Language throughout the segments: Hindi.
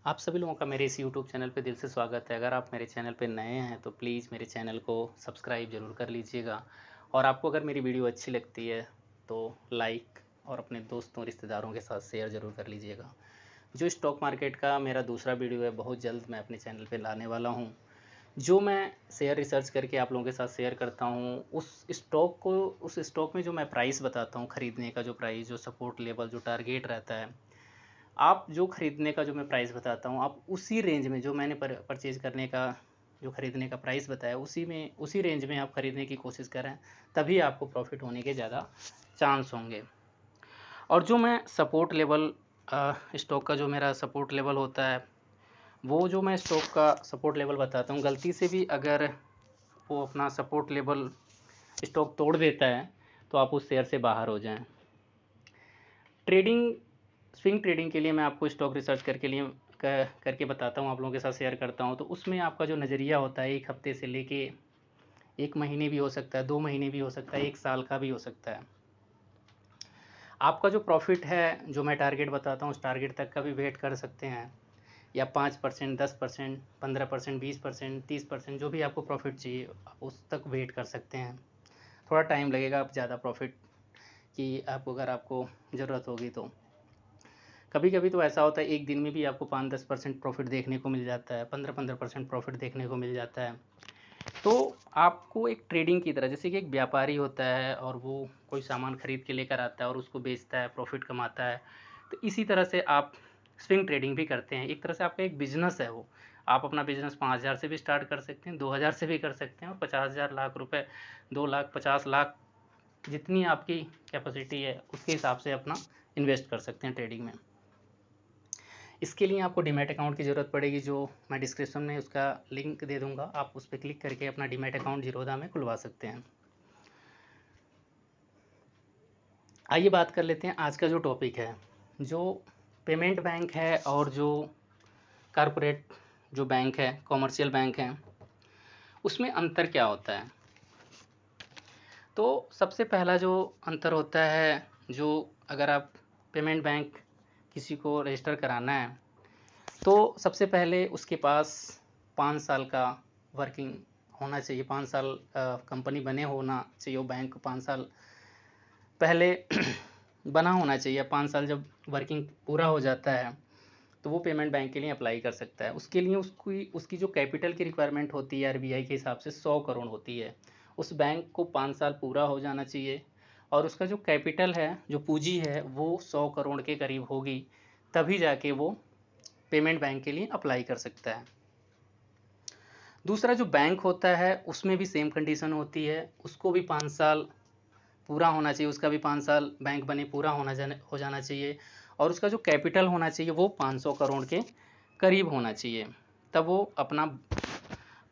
आप सभी लोगों का मेरे इस यूट्यूब चैनल पे दिल से स्वागत है। अगर आप मेरे चैनल पे नए हैं तो प्लीज़ मेरे चैनल को सब्सक्राइब ज़रूर कर लीजिएगा और आपको अगर मेरी वीडियो अच्छी लगती है तो लाइक और अपने दोस्तों रिश्तेदारों के साथ शेयर ज़रूर कर लीजिएगा। जो स्टॉक मार्केट का मेरा दूसरा वीडियो है, बहुत जल्द मैं अपने चैनल पे लाने वाला हूँ। जो मैं शेयर रिसर्च करके आप लोगों के साथ शेयर करता हूँ, उस स्टॉक में जो मैं प्राइस बताता हूँ, खरीदने का जो प्राइस, जो सपोर्ट लेवल, जो टारगेट रहता है, आप जो खरीदने का जो मैं प्राइस बताता हूँ, आप उसी रेंज में जो मैंने परचेज़ करने का जो खरीदने का प्राइस बताया, उसी रेंज में आप खरीदने की कोशिश करें, तभी आपको प्रॉफ़िट होने के ज़्यादा चांस होंगे। और जो मैं सपोर्ट लेवल स्टॉक का जो मेरा सपोर्ट लेवल होता है, वो जो मैं स्टॉक का सपोर्ट लेवल बताता हूँ, गलती से भी अगर वो अपना सपोर्ट लेवल स्टॉक तोड़ देता है, तो आप उस शेयर से बाहर हो जाएँ। ट्रेडिंग स्विंग ट्रेडिंग के लिए मैं आपको स्टॉक रिसर्च करके बताता हूँ, आप लोगों के साथ शेयर करता हूँ। तो उसमें आपका जो नज़रिया होता है, 1 हफ्ते से लेके 1 महीने भी हो सकता है, 2 महीने भी हो सकता है, 1 साल का भी हो सकता है। आपका जो प्रॉफ़िट है, जो मैं टारगेट बताता हूँ, उस टारगेट तक का भी वेट कर सकते हैं, या 5%, 10%, 15%, 20%, 30%, जो भी आपको प्रॉफ़िट चाहिए, आप उस तक वेट कर सकते हैं। थोड़ा टाइम लगेगा, आप ज़्यादा प्रॉफ़िट की अगर आपको ज़रूरत होगी तो। कभी कभी तो ऐसा होता है, एक दिन में भी आपको 5-10% प्रॉफिट देखने को मिल जाता है, 15-15% प्रॉफिट देखने को मिल जाता है। तो आपको एक ट्रेडिंग की तरह, जैसे कि एक व्यापारी होता है और वो कोई सामान खरीद के लेकर आता है और उसको बेचता है, प्रॉफिट कमाता है, तो इसी तरह से आप स्विंग ट्रेडिंग भी करते हैं। एक तरह से आपका एक बिजनेस है वो। आप अपना बिजनेस 5,000 से भी स्टार्ट कर सकते हैं, 2,000 से भी कर सकते हैं, और 50,000, लाख रुपए, 2 लाख, 50 लाख, जितनी आपकी कैपेसिटी है उसके हिसाब से अपना इन्वेस्ट कर सकते हैं ट्रेडिंग में। इसके लिए आपको डीमैट अकाउंट की ज़रूरत पड़ेगी, जो मैं डिस्क्रिप्शन में उसका लिंक दे दूँगा। आप उस पर क्लिक करके अपना डीमैट अकाउंट ज़ीरोधा में खुलवा सकते हैं। आइए बात कर लेते हैं आज का जो टॉपिक है। जो पेमेंट बैंक है और जो कॉरपोरेट जो बैंक है, कॉमर्शियल बैंक हैं, उसमें अंतर क्या होता है? तो सबसे पहला जो अंतर होता है, जो अगर आप पेमेंट बैंक किसी को रजिस्टर कराना है, तो सबसे पहले उसके पास 5 साल का वर्किंग होना चाहिए, 5 साल कंपनी बने होना चाहिए, वो बैंक 5 साल पहले बना होना चाहिए। 5 साल जब वर्किंग पूरा हो जाता है, तो वो पेमेंट बैंक के लिए अप्लाई कर सकता है। उसके लिए उसकी जो कैपिटल की रिक्वायरमेंट होती है, आरबीआई के हिसाब से 100 करोड़ होती है। उस बैंक को 5 साल पूरा हो जाना चाहिए और उसका जो कैपिटल है, जो पूँजी है, वो 100 करोड़ के करीब होगी, तभी जाके वो पेमेंट बैंक के लिए अप्लाई कर सकता है। दूसरा जो बैंक होता है, उसमें भी सेम कंडीशन होती है, उसको भी 5 साल पूरा होना चाहिए, उसका भी 5 साल बैंक बने पूरा हो जाना चाहिए, और उसका जो कैपिटल होना चाहिए वो 500 करोड़ के करीब होना चाहिए, तब वो अपना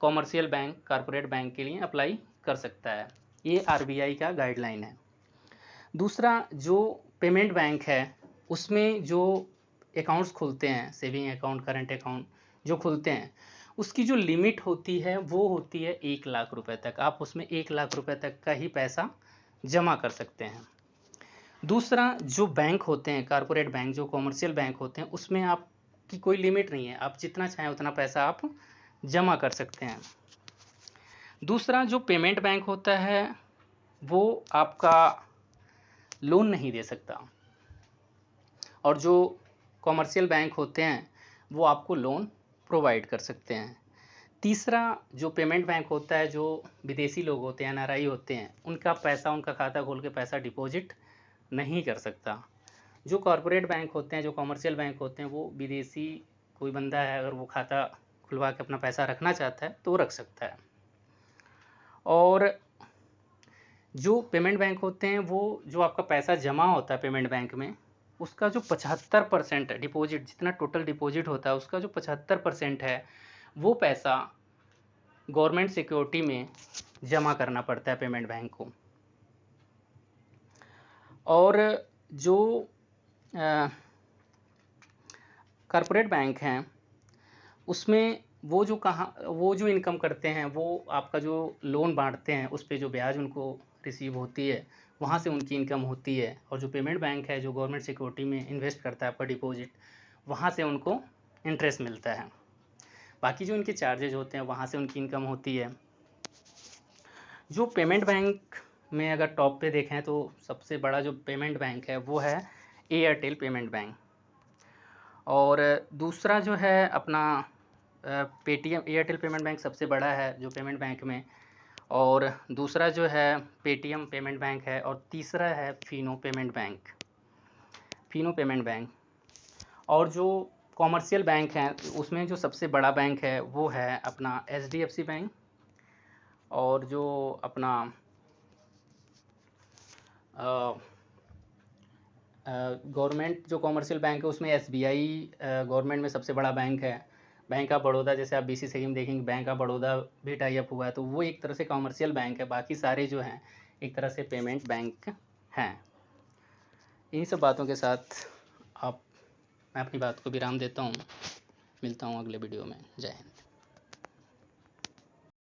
कॉमर्शियल बैंक, कॉरपोरेट बैंक के लिए अप्लाई कर सकता है। ये आरबीआई का गाइडलाइन है। दूसरा जो पेमेंट बैंक है, उसमें जो अकाउंट्स खुलते हैं, सेविंग अकाउंट, करंट अकाउंट जो खुलते हैं, उसकी जो लिमिट होती है वो होती है 1 लाख रुपए तक। आप उसमें 1 लाख रुपए तक का ही पैसा जमा कर सकते हैं। दूसरा जो बैंक होते हैं, कॉरपोरेट बैंक, जो कॉमर्शियल बैंक होते हैं, उसमें आपकी कोई लिमिट नहीं है, आप जितना चाहें उतना पैसा आप जमा कर सकते हैं। दूसरा जो पेमेंट बैंक होता है, वो आपका लोन नहीं दे सकता, और जो कॉमर्शियल बैंक होते हैं वो आपको लोन प्रोवाइड कर सकते हैं। तीसरा जो पेमेंट बैंक होता है, जो विदेशी लोग होते हैं, एनआरआई होते हैं, उनका पैसा, उनका खाता खोल के पैसा डिपॉजिट नहीं कर सकता। जो कॉरपोरेट बैंक होते हैं, जो कॉमर्शियल बैंक होते हैं, वो विदेशी कोई बंदा है, अगर वो खाता खुलवा के अपना पैसा रखना चाहता है तो रख सकता है। और जो पेमेंट बैंक होते हैं, वो जो आपका पैसा जमा होता है पेमेंट बैंक में, उसका जो 75% डिपॉजिट, जितना टोटल डिपॉजिट होता है उसका जो 75% है, वो पैसा गवर्नमेंट सिक्योरिटी में जमा करना पड़ता है पेमेंट बैंक को। और जो कॉरपोरेट बैंक हैं, उसमें वो जो इनकम करते हैं, वो आपका जो लोन बांटते हैं उस पे जो ब्याज उनको रिसीव होती है, वहाँ से उनकी इनकम होती है। और जो पेमेंट बैंक है, जो गवर्नमेंट सिक्योरिटी में इन्वेस्ट करता है आपका डिपॉजिट, वहाँ से उनको इंटरेस्ट मिलता है। बाकी जो इनके चार्जेज होते हैं वहाँ से उनकी इनकम होती है। जो पेमेंट बैंक में अगर टॉप पे देखें तो सबसे बड़ा जो पेमेंट बैंक है वो है एयरटेल पेमेंट बैंक। और दूसरा जो है अपना पेटीएम, एयरटेल पेमेंट बैंक सबसे बड़ा है जो पेमेंट बैंक में, और दूसरा जो है पेटीएम पेमेंट बैंक है, और तीसरा है Fino payment bank, Fino payment bank. और जो कॉमर्शियल बैंक हैं उसमें जो सबसे बड़ा बैंक है वो है अपना एचडीएफसी बैंक, और जो अपना गवर्नमेंट जो कॉमर्शियल बैंक है उसमें एसबीआई गवर्नमेंट में सबसे बड़ा बैंक है। बैंक ऑफ बड़ौदा, जैसे आप बीसीसीआई में देखेंगे बैंक ऑफ बड़ौदा भी टाई अप हुआ है, तो वो एक तरह से कॉमर्शियल बैंक है। बाकी सारे जो हैं एक तरह से पेमेंट बैंक हैं। इन्हीं सब बातों के साथ मैं अपनी बात को विराम देता हूँ। मिलता हूँ अगले वीडियो में। जय हिंद।